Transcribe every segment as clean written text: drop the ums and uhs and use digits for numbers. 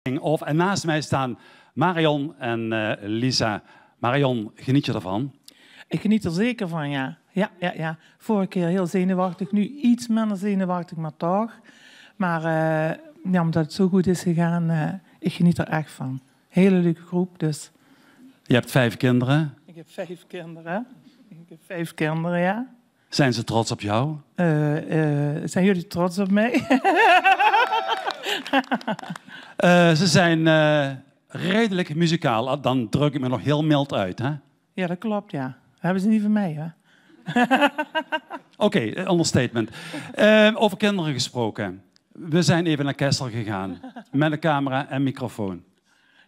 En naast mij staan Marion en Lisa. Marion, geniet je ervan? Ik geniet er zeker van, ja. Ja. Vorige keer heel zenuwachtig, nu iets minder zenuwachtig, maar toch. Maar ja, omdat het zo goed is gegaan, ik geniet er echt van. Hele leuke groep, dus. Je hebt 5 kinderen. Ik heb 5 kinderen. Ja. Zijn ze trots op jou? Zijn jullie trots op mij? Ze zijn redelijk muzikaal. Dan druk ik me nog heel mild uit, hè? Ja, dat klopt, ja. Dat hebben ze niet van mij, hè? Oké, understatement. Over kinderen gesproken. We zijn even naar Kessel gegaan. Met een camera en microfoon.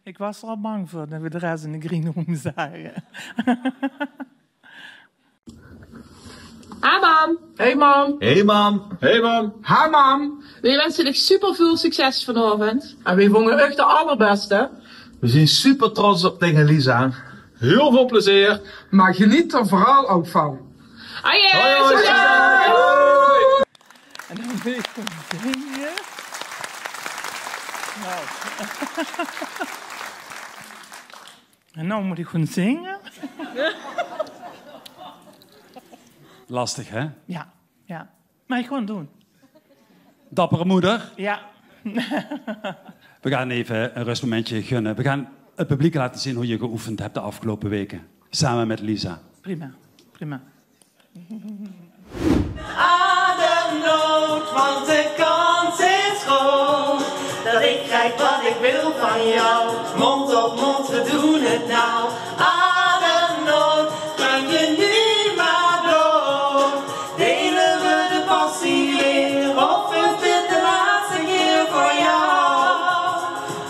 Ik was er al bang voor dat we de rest in de green room zagen. Hi mam. Hey mam. Hey mam. Hey mam. Hi mam. We wensen je super veel succes vanavond. En we vonden echt de allerbeste. We zijn super trots op tegen Lisa. Heel veel plezier. Maar geniet er vooral ook van. Hoi. En dan wil ik gewoon zingen. Nou. En nou moet ik gewoon zingen. Lastig, hè? Ja. Maar ik gewoon doen. Dappere moeder. Ja. We gaan even een rustmomentje gunnen. We gaan het publiek laten zien hoe je geoefend hebt de afgelopen weken. Samen met Lisa. Prima. Ademnood, want de kans is groot dat ik krijg wat ik wil van jou. Mond op mond, we doen het nou. Ademnood, kan je nu maar bloot. Delen we de passie weer, of is dit de laatste keer voor jou?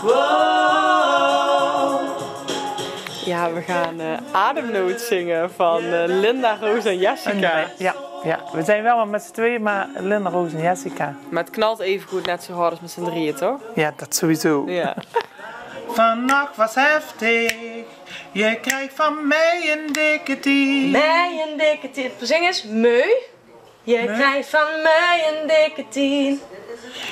Wow. Ja, we gaan Ademnood zingen van Linda, Roos en Jessica. Ja, we zijn wel met z'n tweeën, maar Linda, Roos en Jessica. Maar het knalt even goed net zo hard als met z'n drieën, toch? Ja, dat sowieso. Ja. Vannacht was heftig, je krijgt van mij een dikke 10. Mij een dikke 10. Zing eens, meu. Je krijgt van mij een dikke 10.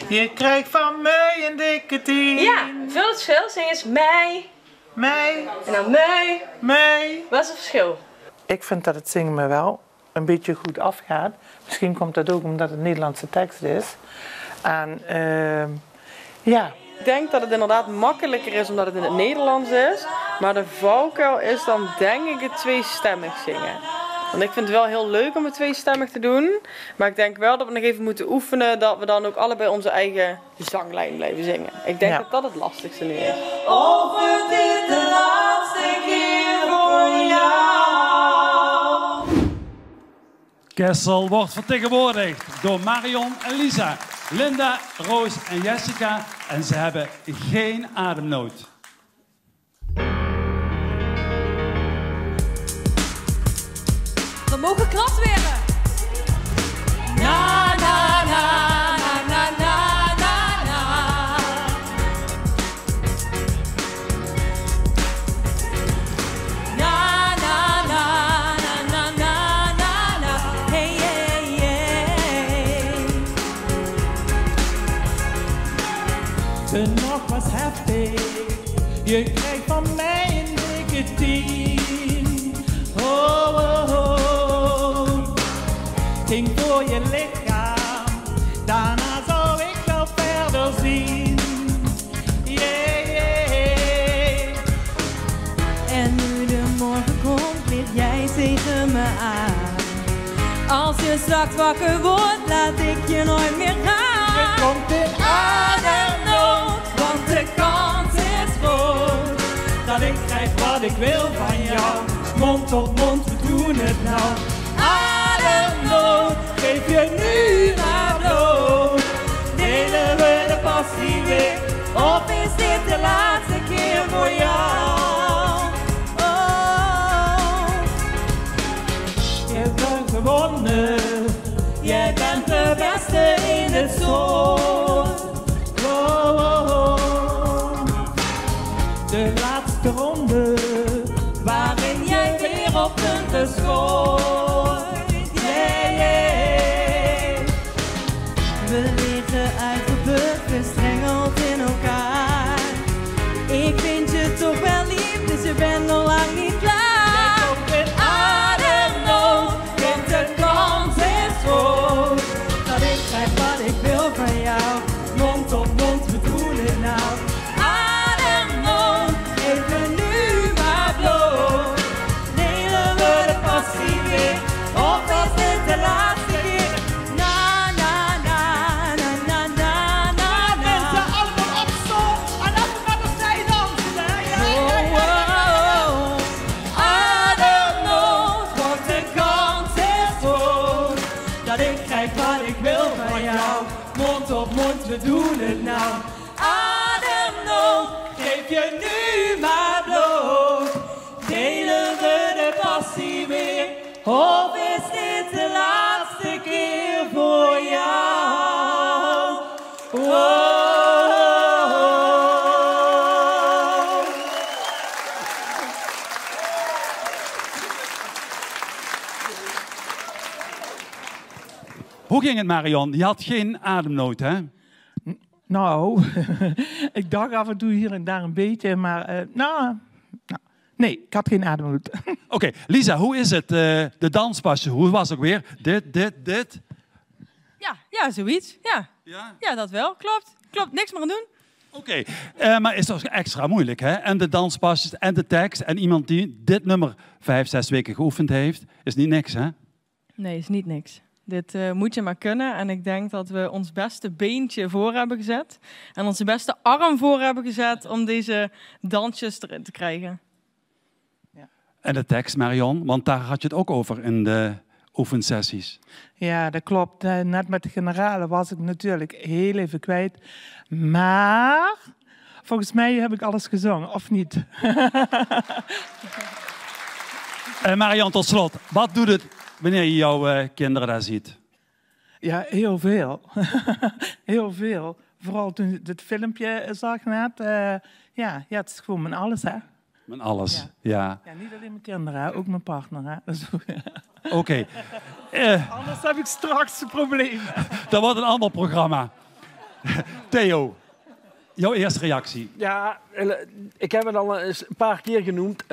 Je krijgt van mij een dikke 10. Ja, veel het verschil. Zing eens, mij. Mij. En dan meu. Mij. Wat is het verschil? Ik vind dat het zingen me wel een beetje goed afgaat. Misschien komt dat ook omdat het Nederlandse tekst is. En ja. Ik denk dat het inderdaad makkelijker is omdat het in het Nederlands is. Maar de valkuil is dan denk ik het tweestemmig zingen. Want ik vind het wel heel leuk om het tweestemmig te doen. Maar ik denk wel dat we nog even moeten oefenen dat we dan ook allebei onze eigen zanglijn blijven zingen. Ik denk dat dat het lastigste nu is. Of het dit de laatste keer voor jou. Kessel wordt vertegenwoordigd door Marion en Lisa, Linda, Roos en Jessica. En ze hebben geen ademnood. We mogen krap werden. Na, na, na, na, na, na, na, na. Na, na, na, na, na, na, na, na. Hey, hey, hey. De nacht was heftig, je krijgt van mij een dikke 10. Oh, oh, oh. Ging voor je lichaam, daarna zou ik wel verder zien. Yeah. En nu de morgen komt, lig jij tegen me aan. Als je straks wakker wordt, laat ik je nooit meer gaan. Er komt een ademnood, want de kans is groot dat ik krijg wat ik wil van jou. Mond op mond, we doen het nou. Ademnood, geef je nu maar bloot. Delen we de passie weer, of is dit de laatste keer voor jou? Oh. Je bent gewonnen, jij bent de beste in het soort. Oh, oh, oh. De laatste ronde, waarin jij weer op punten scoort. Yeah, yeah. We liggen uitgeput, gestrengeld in elkaar. we doen het nou. Ademnood, geef je nu maar bloot. Delen we de passie weer, of is dit de laatste keer voor jou? Oh. Hoe ging het, Marion? Je had geen ademnood, hè? Nou, ik dacht af en toe hier en daar een beetje, maar nee, ik had geen ademnood. Oké, Lisa, hoe is het? De danspasje, hoe was het ook weer? Dit? Ja, zoiets. Ja. Ja? Ja, dat wel. Klopt, niks meer aan doen. Oké, maar is toch extra moeilijk, hè? En de danspasjes en de tekst en iemand die dit nummer 5, 6 weken geoefend heeft, is niet niks, hè? Nee, is niet niks. Dit moet je maar kunnen. En ik denk dat we ons beste beentje voor hebben gezet. En onze beste arm voor hebben gezet om deze dansjes erin te krijgen. Ja. En de tekst, Marion, want daar had je het ook over in de oefensessies. Ja, dat klopt. Net met de generalen was ik natuurlijk heel even kwijt. Maar volgens mij heb ik alles gezongen, of niet? Marion, tot slot, wat doet het wanneer je jouw kinderen daar ziet? Ja, heel veel. Heel veel. Vooral toen ik dit filmpje zag net. Ja, het is gewoon mijn alles, hè. Mijn alles, ja. Ja, niet alleen mijn kinderen, hè, ook mijn partner, hè. Dus, Oké. Anders heb ik straks een probleem. Dat wordt een ander programma. Theo, jouw eerste reactie. Ja, ik heb het al eens een paar keer genoemd.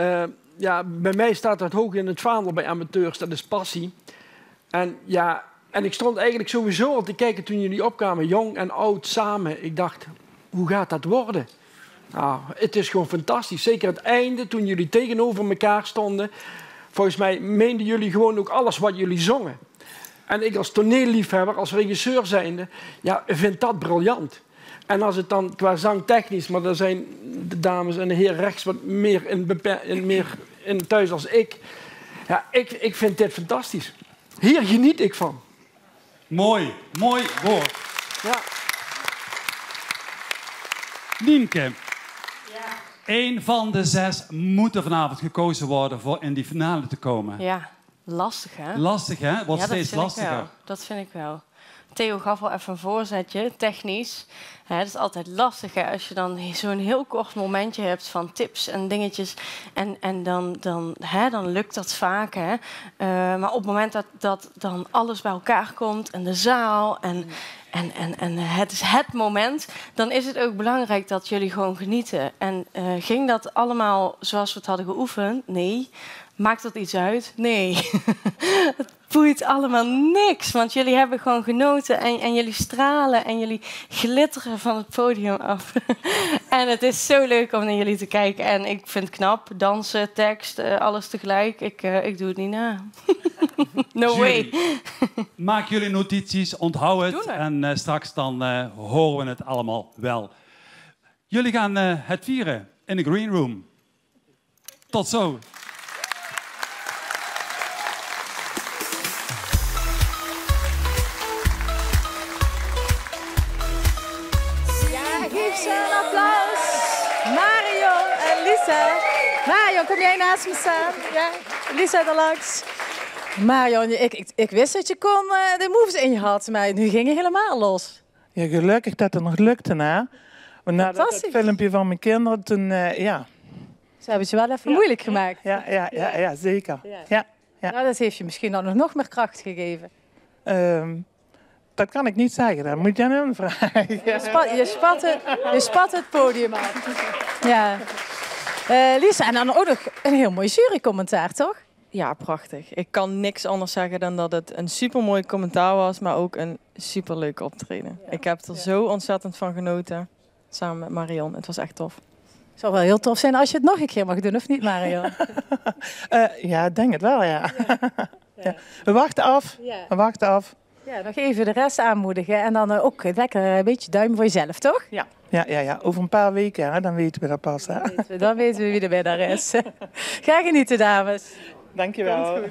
Ja, bij mij staat dat hoog in het vaandel bij amateurs, dat is passie. En ik stond eigenlijk sowieso al te kijken toen jullie opkwamen, jong en oud samen. Ik dacht, hoe gaat dat worden? Nou, het is gewoon fantastisch. Zeker het einde, toen jullie tegenover elkaar stonden. Volgens mij meenden jullie gewoon ook alles wat jullie zongen. En ik als toneelliefhebber, als regisseur zijnde, ja, vind dat briljant. En als het dan qua zangtechnisch, maar daar zijn de dames en de heren rechts wat meer in thuis als ik. Ja, ik vind dit fantastisch. Hier geniet ik van. Mooi woord. Ja. Nienke, één van de 6 moet er vanavond gekozen worden voor in die finale te komen. Ja, lastig hè? Lastig hè? Wordt steeds lastiger. Dat vind ik wel. Theo gaf al even een voorzetje, technisch. Het is altijd lastig hè, als je dan zo'n heel kort momentje hebt van tips en dingetjes. En dan lukt dat vaak. Hè. Maar op het moment dat dan alles bij elkaar komt en de zaal en het is het moment, dan is het ook belangrijk dat jullie gewoon genieten. En ging dat allemaal zoals we het hadden geoefend? Nee. Maakt dat iets uit? Nee. Het boeit allemaal niks. Want jullie hebben gewoon genoten en jullie stralen en jullie glitteren van het podium af. En het is zo leuk om naar jullie te kijken. En ik vind het knap. Dansen, tekst, alles tegelijk. Ik doe het niet na. No way. Maak jullie notities, onthoud het. En straks dan horen we het allemaal wel. Jullie gaan het vieren in de green room. Tot zo. Een applaus. Marion en Lisa. Marion, kom jij naast me staan? Ja, Lisa er langs. Marion, ik wist dat je de moves in je had, maar nu ging je helemaal los. Ja, gelukkig dat het nog lukte, hè. Want na dat filmpje van mijn kinderen, toen, ja. Ze hebben het je wel even moeilijk gemaakt. Ja, zeker. Ja. Nou, dat heeft je misschien dan nog meer kracht gegeven. Dat kan ik niet zeggen, dat moet je aan hem vragen. Je spat het podium af. Ja. Lisa, en dan ook nog een heel mooi jurycommentaar, toch? Ja, prachtig. Ik kan niks anders zeggen dan dat het een supermooi commentaar was, maar ook een superleuk optreden. Ik heb er zo ontzettend van genoten, samen met Marion. Het was echt tof. Het zou wel heel tof zijn als je het nog een keer mag doen, of niet, Marion? Ja, ik denk het wel, ja. We wachten af. We wachten af. Ja, nog even de rest aanmoedigen en dan ook lekker een beetje duimen voor jezelf, toch? Ja. Over een paar weken, hè, dan weten we dat pas. Hè? Dan weten we wie er winnaar is. Ga genieten, dames. Dankjewel.